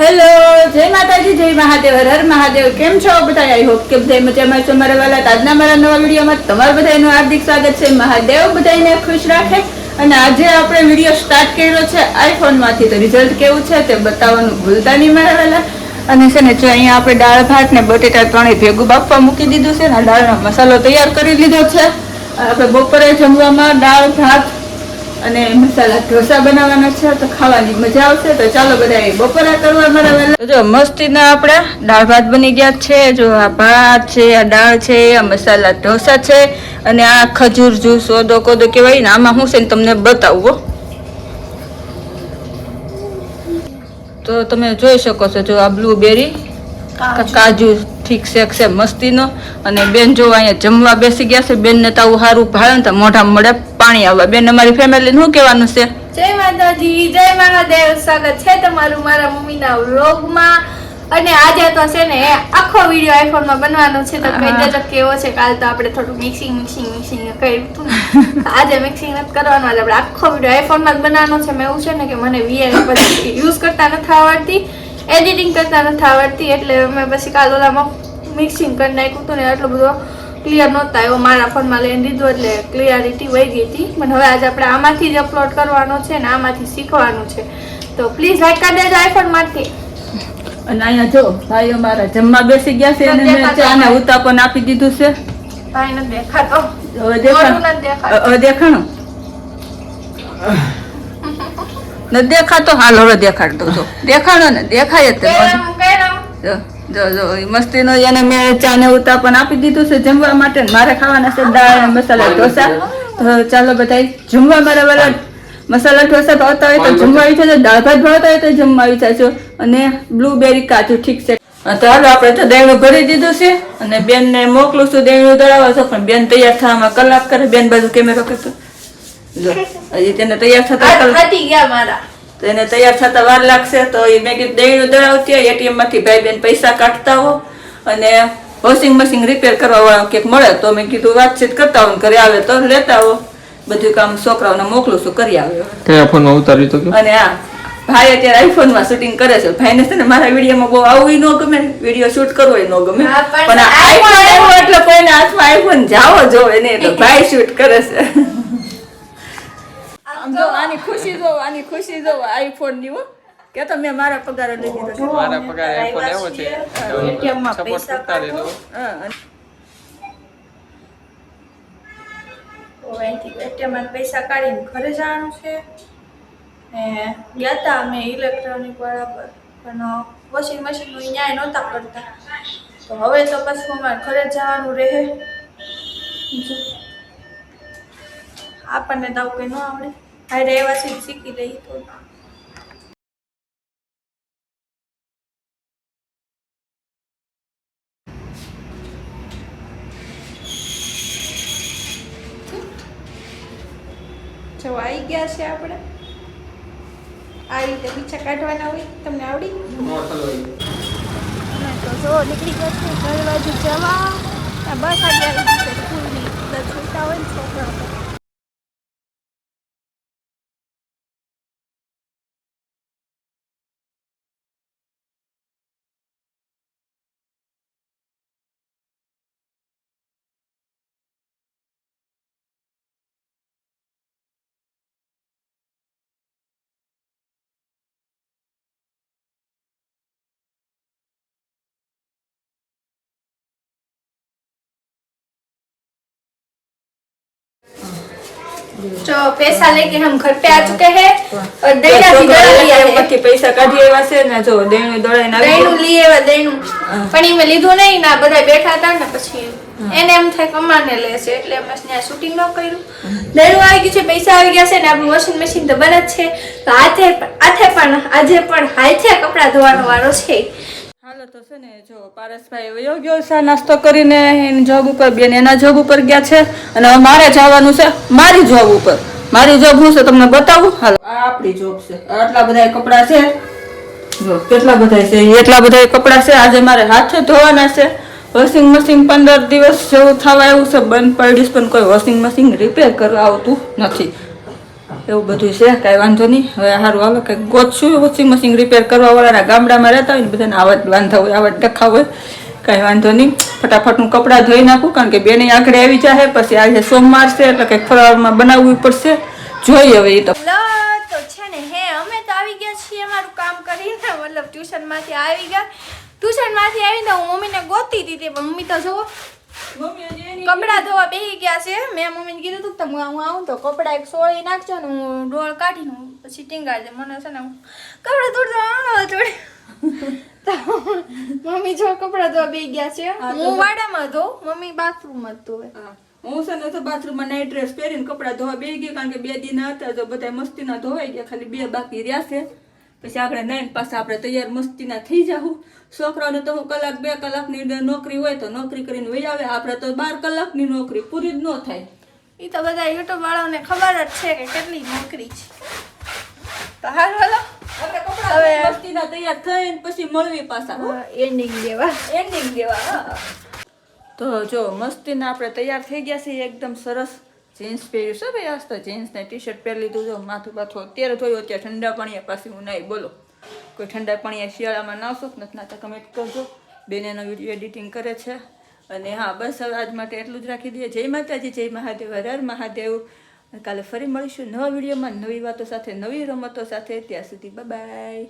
Hello, જય માતાજી, જય મહાદેવ, હર હર મહાદેવ. કેમ છો બધા? આઈ હોપ કે બધા મજામાં છો. મારા વાલા આજના મારા નવા વિડીયોમાં તમારા બધાનું હાર્દિક સ્વાગત છે. મહાદેવ બધાને ખુશ રાખે. અને આજે આપણે વિડીયો સ્ટાર્ટ કર્યો છે આઈફોનમાંથી, તો રિઝલ્ટ કેવું છે તે બતાવવાનું ભૂલતા નહીં મારા વાલા. અને છે ને જો અહીંયા આપણે દાળ ભાત ને બટેટા ત્રણેય ભેગું બાફવા મૂકી દીધું છે ને દાળનો મસાલો તૈયાર કરી લીધો છે. આપણે બપોરે જમવામાં દાળ ભાત અને મસાલા ઢોસા બનાવવાના છે, તો ખાવાની મજા આવશે. તો ચાલો બધા બપોરા કરવા મારા વાલા. જો મસ્તીના આપણે દાળ ભાત બની ગયા છે. જો આ ભાત છે, આ દાળ છે, આ મસાલા ઢોસા છે અને આ ખજૂર જ્યુસ ઓદો કોદો કહેવાય ને આમાં હું છે ને તમને બતાવું. તો તમે જોઈ શકો છો, જો આ બ્લુબેરી કાજુ ઠીક શેક છે મસ્તીનો. અને બેન જો અહીંયા જમવા બેસી ગયા છે. બેન ને તાવું સારું ભાવે ને તો મોઢામાં મળે પાણી આવવા. બેન અમારી ફેમિલી શું કહેવાનું છે? જય માતાજી, જય મહાદેવ. સ્વાગત છે તમારું મારા મમ્મીના વ્લોગમાં. અને આજે તો છે ને આખો વિડીયો આઈફોનમાં બનવાનો છે, તો કહી દેજો કેવો છે. કાલ તો આપણે થોડું મિક્સિંગ કર્યું હતું ને, આજે મિક્સિંગ નથી કરવાનું. આજે આપણે આખો વિડીયો આઈફોનમાં જ બનાવવાનો છે. મેં એવું છે ને કે મને વીઆઈ પછી યુઝ કરતા નથી આવડતી, એડિટિંગ કરતા નથી આવડતી, એટલે મેં પછી કાલ ઓલામાં મિક્સિંગ કરી નાખ્યું હતું ને એટલો બધો ક્લિયર નહોતા આવ્યો. મારા ફોનમાં લઈને દીધો એટલે ક્લિયરિટી વહી ગઈ હતી. પણ હવે આજે આપણે આમાંથી જ અપલોડ કરવાનો છે ને આમાંથી શીખવાનું છે. તો પ્લીઝ લાઈક કરી દેજો આઈફોનમાંથી. અને અહીંયા જો ભાઈઓ મારા જમવા બેસી ગયા છે અને મેં ચા ને ઉતાપન આપી દીધું છે. ભાઈ નથી દેખાતો. હવે દેખાણો નથી દેખાતો. હાલ હવે દેખાડતો જો દેખાડો ને દેખાય જ જો જો મસ્તીનો. એને મેં ચા ને ઉતાપન આપી દીધું છે જમવા માટે. મારે ખાવાના છે દાળ અને મસાલા ઢોસા. તો ચાલો બધા જમવા. મારા વાળા મસાલા ઢોસા ભાવતા હોય તો જમવા આવી જજો, દાળ ભાત ભાવતા હોય તો જમવા આવી જજો. અને બ્લુબેરી કાજુ ઠીક છે. તો હાલો આપણે તો દહીંનું ભરી દીધું છે અને બેન ને મોકલું છું દહીંનું દળાવવા છો. પણ બેન તૈયાર થવામાં કલાક કરે. બેન બાજુ કેમેરો કરતો જો હજી તેને તૈયાર થતા તો એને તૈયાર થતા વાર લાગશે. તો એ મેં કીધું દહીંનું દળાવતી હોય એટીએમ માંથી ભાઈ બેન પૈસા કાઢતા હો અને વોશિંગ મશીન રિપેર કરવા વાળા ક્યાંક મળે તો મેં કીધું વાતચીત કરતા હોય, ઘરે આવે તો લેતા હો. બધું કામ છોકરાઓને મોકલું છું કરી આવે. કયા ફોનમાં ઉતારી તો? અને આ ભાઈ અત્યારે આઈફોન માં શૂટિંગ કરે છે. ભાઈને છે ને મારા વિડીયોમાં બહુ આવું ન ગમે, વિડીયો શૂટ કરવો ન ગમે, પણ આઈફોન આવ્યો એટલે કોઈના હાથમાં આઈફોન જાવો જોવે ને એટલે ભાઈ શૂટ કરે છે. આમ જો આની ખુશી જો આઈફોન ની હો કે તો મેં મારા પગાર લઈ દીધો છે. મારા પગાર આઈફોન આવ્યો છે, એટીએમ માં સપોર્ટ કરતા રહેજો. એટીએમ માં પૈસા કાઢીને ઘરે જવાનું છે. ગયા હતા અમે ઇલેક્ટ્રોનિક વાળા પર, પણ વોશિંગ મશીન નું ન્યાય નહોતા કરતા. તો હવે તો પછી અમારે ઘરે જવાનું રહે. આપણને તો આવું કંઈ ન આવડે, હારે એવા શીખી લઈ તો. જો આવી ગયા છે આપણે. આ રીતે પીછા કાઢવાના હોય. તમને આવડી? તો જો નીકળી ગયા છે ઘર બાજુ જવા. બસ આજે આવી ગઈ છે સ્કૂલની. છૂટા હોય ને છોકરાઓ. जो पैसा लेके हम घर पे आ चुके हैं और दहीना भी दड़ा लिया है. પછી પૈસા કાઢી આવ્યા છે ને જો દહીંનું દળાઈને આવી દહીનું લઈ આવ્યા. દહીનું પણ એ મેં લીધું નહીં ના. બધા બેઠા હતા ને પછી એને એમ થાય કમાને લે છે એટલે અમે ત્યાં શૂટિંગ ન કર્યું. દહીનું આવી ગયું છે, પૈસા આવી ગયા છે ને આપણું વોશિંગ મશીન તો બને જ છે. તો આજે પણ હાથે કપડાં ધોવાનો વારો છે. હાલો તો છે ને જો પારસભાઈ વયો ગયો છે નાસ્તો કરીને એની જોબ ઉપર. બેન એના જોબ ઉપર ગયા છે અને હવે મારે જવાનું છે મારી જોબ ઉપર. મારી જોબ હું છે તમને બતાવું. હાલો આ આપણી જોબ છે. આટલા બધા કપડા છે જો કેટલા બધા છે. એટલા બધા કપડા છે. આજે મારે હાથે ધોવાના છે. વોશિંગ મશીન 15 દિવસ જેવું થવા આવ્યું છે બંધ પડ્યું, પણ કોઈ વોશિંગ મશીન રિપેર કરવા આવતું નથી. એવું બધું છે, કાંઈ વાંધો નહીં. હવે સારું હાલો કંઈક ગોતશું વોશિંગ મશીન રિપેર કરવાવાળાના ગામડામાં રહેતા હોય ને બધાને આવત વાંધા હોય, આવત ડખા હોય. કાંઈ વાંધો નહીં, ફટાફટ હું કપડાં ધોઈ નાખું, કારણ કે બેને આગળ આવી જાય. પછી આજે સોમવાર છે એટલે કંઈક ફરાળમાં બનાવવું પડશે. જોઈએ હવે એ તો. તો છે ને અમે તો આવી ગયા છીએ અમારું કામ કરીને, મતલબ ટ્યુશનમાંથી આવી ગયા. ટ્યુશનમાંથી આવીને હું મમ્મીને ગોતી હતી, પણ મમ્મી તો જુઓ કપડાં ધોવા બેસી ગયા છે. મેં મમ્મીને કીધું હતું કે હું આવું તો કપડાં એક સોળી નાખજો ને હું ડોળ કાઢીને પછી ટીંગાડી દે. મને છે ને કપડાં થોડું મમ્મી જો કપડાં ધોવા બેસી ગયા છે. હું વાડામાં ધોઉં, મમ્મી બાથરૂમમાં જ ધોવે. હું છે ને તો બાથરૂમમાં નાઇટ ડ્રેસ પહેરીને કપડાં ધોવા બેસી ગઈ, કારણ કે 2 દિન હતા તો બધા મસ્તીના ધોવાઈ ગયા, ખાલી 2 બાકી રહ્યા છે. પછી આપણે નાઈન પાછા આપણે તૈયાર મસ્તીના થઈ જાઉં. છોકરાઓને તો હું 1-2 કલાકની નોકરી હોય તો નોકરી કરીને વહી આવે. આપણે તો 12 કલાકની નોકરી પૂરી જ ન થાય. એ તો બધા યુટ્યુબ વાળાઓને ખબર જ છે કે કેટલી નોકરી છે. તો હાલ હાલો આપણે કપડાં મસ્તીના તૈયાર થઈને પછી મળવી પાછા એન્ડિંગ દેવા. તો જો મસ્તીના આપણે તૈયાર થઈ ગયા છીએ એકદમ સરસ. જીન્સ પહેર્યું છે ભાઈ, આજ તો જીન્સ ને ટી શર્ટ પહેરી લીધું. જો માથું પાથું અત્યારે ધોયું, અત્યારે ઠંડા પાણીએ પાછી હું નહીં. બોલો કોઈ ઠંડા પાણીએ શિયાળામાં નાવશો કે નથી નાતા કમેન્ટ કરજો. બેન એનો વિડીયો એડિટિંગ કરે છે. અને હા બસ હવે આજ માટે એટલું જ રાખી દઈએ. જય માતાજી, જય મહાદેવ, હર હર મહાદેવ. કાલે ફરી મળીશું નવા વિડીયોમાં, નવી વાતો સાથે, નવી રમતો સાથે. ત્યાં સુધી બાય બાય.